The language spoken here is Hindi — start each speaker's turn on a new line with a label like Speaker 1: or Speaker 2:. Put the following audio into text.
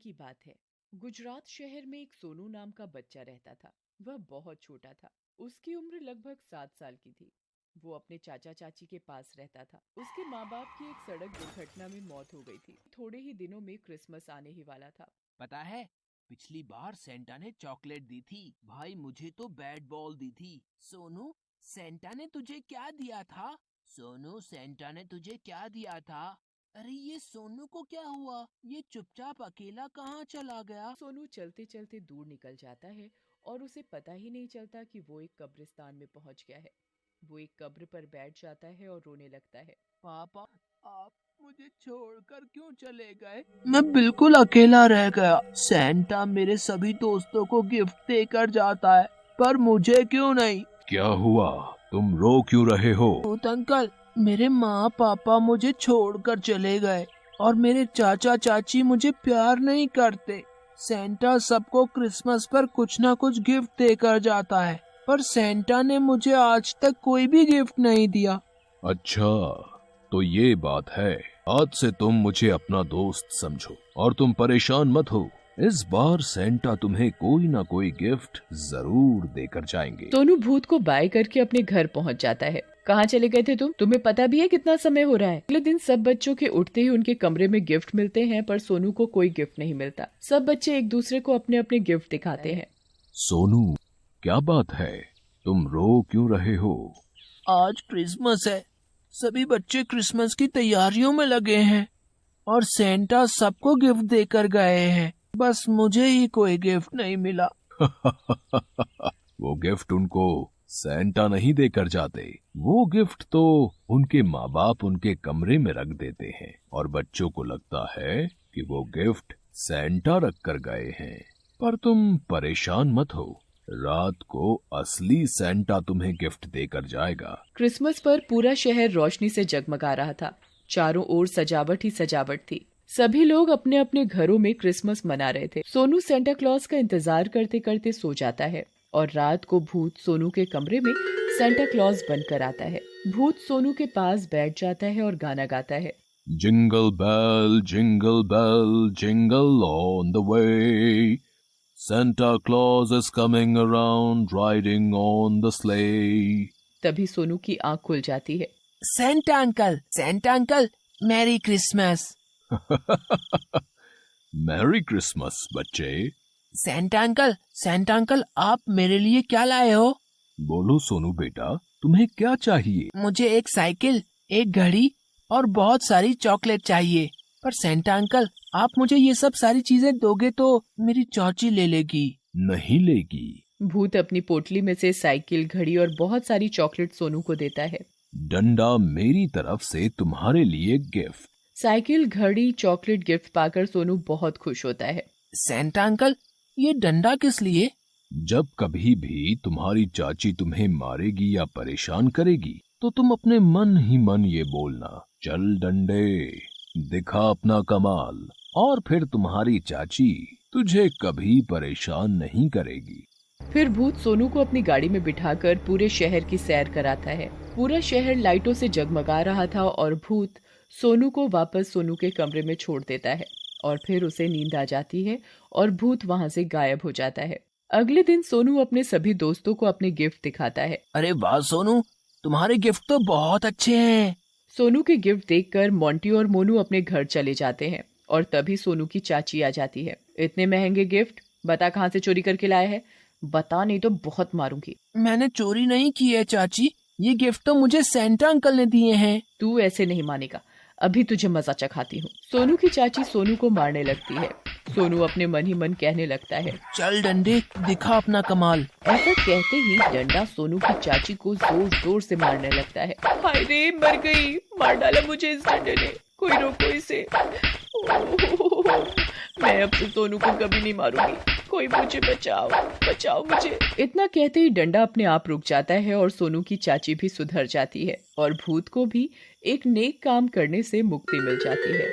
Speaker 1: की बात है। गुजरात शहर में एक सोनू नाम का बच्चा रहता था। वह बहुत छोटा था। उसकी उम्र लगभग 7 साल की थी। वो अपने चाचा चाची के पास रहता था। उसके माँ बाप की एक सड़क दुर्घटना में मौत हो गई थी। थोड़े ही दिनों में क्रिसमस आने ही वाला था।
Speaker 2: पता है, पिछली बार सेंटा ने चॉकलेट दी थी। भाई मुझे तो बैट बॉल दी थी। सोनू, सेंटा ने तुझे क्या दिया था? सोनू, सेंटा ने तुझे क्या दिया था? अरे ये सोनू को क्या हुआ? ये चुपचाप अकेला कहाँ चला गया?
Speaker 1: सोनू चलते चलते दूर निकल जाता है और उसे पता ही नहीं चलता कि वो एक कब्रिस्तान में पहुंच गया है। वो एक कब्र पर बैठ जाता है और रोने लगता है।
Speaker 2: पापा, आप मुझे छोड़कर क्यों चले गए? मैं बिल्कुल अकेला रह गया। सेंटा मेरे सभी दोस्तों को गिफ्ट देकर जाता है, पर मुझे क्यों नहीं?
Speaker 3: क्या हुआ? तुम रो क्यों रहे हो?
Speaker 2: भूत अंकल, मेरे माँ पापा मुझे छोड़कर चले गए और मेरे चाचा चाची मुझे प्यार नहीं करते। सेंटा सबको क्रिसमस पर कुछ न कुछ गिफ्ट देकर जाता है, पर सेंटा ने मुझे आज तक कोई भी गिफ्ट नहीं दिया।
Speaker 3: अच्छा, तो ये बात है। आज से तुम मुझे अपना दोस्त समझो और तुम परेशान मत हो। इस बार सेंटा तुम्हें कोई ना कोई गिफ्ट जरूर देकर जाएंगे।
Speaker 1: सोनू भूत को बाय करके अपने घर पहुंच जाता है। कहाँ चले गए थे तुम? तुम्हें पता भी है कितना समय हो रहा है? अगले दिन सब बच्चों के उठते ही उनके कमरे में गिफ्ट मिलते हैं, पर सोनू को कोई गिफ्ट नहीं मिलता। सब बच्चे एक दूसरे को अपने अपने गिफ्ट दिखाते हैं।
Speaker 3: सोनू, क्या बात है? तुम रो क्यों रहे हो?
Speaker 2: आज क्रिसमस है, सभी बच्चे क्रिसमस की तैयारियों में लगे हैं और सेंटा सबको गिफ्ट देकर गए हैं। बस मुझे ही कोई गिफ्ट नहीं मिला।
Speaker 3: वो गिफ्ट उनको सेंटा नहीं देकर जाते। वो गिफ्ट तो उनके माँ बाप उनके कमरे में रख देते हैं और बच्चों को लगता है कि वो गिफ्ट सेंटा रख कर गए हैं। पर तुम परेशान मत हो, रात को असली सेंटा तुम्हें गिफ्ट देकर जाएगा।
Speaker 1: क्रिसमस पर पूरा शहर रोशनी से जगमगा रहा था। चारों ओर सजावट ही सजावट थी। सभी लोग अपने अपने घरों में क्रिसमस मना रहे थे। सोनू सेंटा क्लॉज का इंतजार करते करते सो जाता है और रात को भूत सोनू के कमरे में सेंटा क्लॉज बनकर आता है। भूत सोनू के पास बैठ जाता है और गाना गाता है।
Speaker 3: Jingle bell jingle on the way, Santa Claus is coming around riding on the sleigh.
Speaker 1: तभी सोनू की आंख खुल जाती है।
Speaker 2: Santa uncle, merry Christmas.
Speaker 3: Merry Christmas बच्चे।
Speaker 2: सेंटा अंकल, आप मेरे लिए क्या लाए हो?
Speaker 3: बोलो सोनू बेटा, तुम्हें क्या चाहिए?
Speaker 2: मुझे एक साइकिल, एक घड़ी और बहुत सारी चॉकलेट चाहिए। पर सेंटा अंकल, आप मुझे ये सब सारी चीजें दोगे तो मेरी चाची ले लेगी।
Speaker 3: नहीं लेगी।
Speaker 1: भूत अपनी पोटली में से साइकिल, घड़ी और बहुत सारी चॉकलेट सोनू को देता है।
Speaker 3: डंडा मेरी तरफ से तुम्हारे लिए गिफ्ट।
Speaker 1: साइकिल, घड़ी, चॉकलेट गिफ्ट पाकर सोनू बहुत खुश होता है।
Speaker 2: सेंटा अंकल, ये डंडा किस लिए?
Speaker 3: जब कभी भी तुम्हारी चाची तुम्हें मारेगी या परेशान करेगी तो तुम अपने मन ही मन ये बोलना, चल डंडे, दिखा अपना कमाल, और फिर तुम्हारी चाची तुझे कभी परेशान नहीं करेगी।
Speaker 1: फिर भूत सोनू को अपनी गाड़ी में बिठाकर पूरे शहर की सैर कराता है। पूरा शहर लाइटों से जगमगा रहा था और भूत सोनू को वापस सोनू के कमरे में छोड़ देता है और फिर उसे नींद आ जाती है और भूत वहाँ से गायब हो जाता है। अगले दिन सोनू अपने सभी दोस्तों को अपने गिफ्ट दिखाता है।
Speaker 2: अरे वाह सोनू, तुम्हारे गिफ्ट तो बहुत अच्छे हैं।
Speaker 1: सोनू के गिफ्ट देखकर मोंटी और मोनू अपने घर चले जाते हैं और तभी सोनू की चाची आ जाती है। इतने महंगे गिफ्ट, बता कहाँ से चोरी करके लाया है? बता, नहीं तो बहुत मारूंगी।
Speaker 2: मैंने चोरी नहीं की है चाची, ये गिफ्ट तो मुझे सेंटा अंकल ने दिए हैं।
Speaker 1: तू ऐसे नहीं मानेगा, अभी तुझे मजा चखाती हूँ। सोनू की चाची सोनू को मारने लगती है। सोनू अपने मन ही मन कहने लगता है,
Speaker 2: चल डंडे, दिखा अपना कमाल।
Speaker 1: ऐसा कहते ही डंडा सोनू की चाची को जोर जोर से मारने लगता है। हाय रे, मर गई, मार डाला मुझे इस डंडे ने, कोई रोको इसे। मैं अब से सोनू को कभी नहीं मारूंगी, कोई मुझे बचाओ, बचाओ मुझे। इतना कहते ही डंडा अपने आप रुक जाता है और सोनू की चाची भी सुधर जाती है और भूत को भी एक नेक काम करने से मुक्ति मिल जाती है।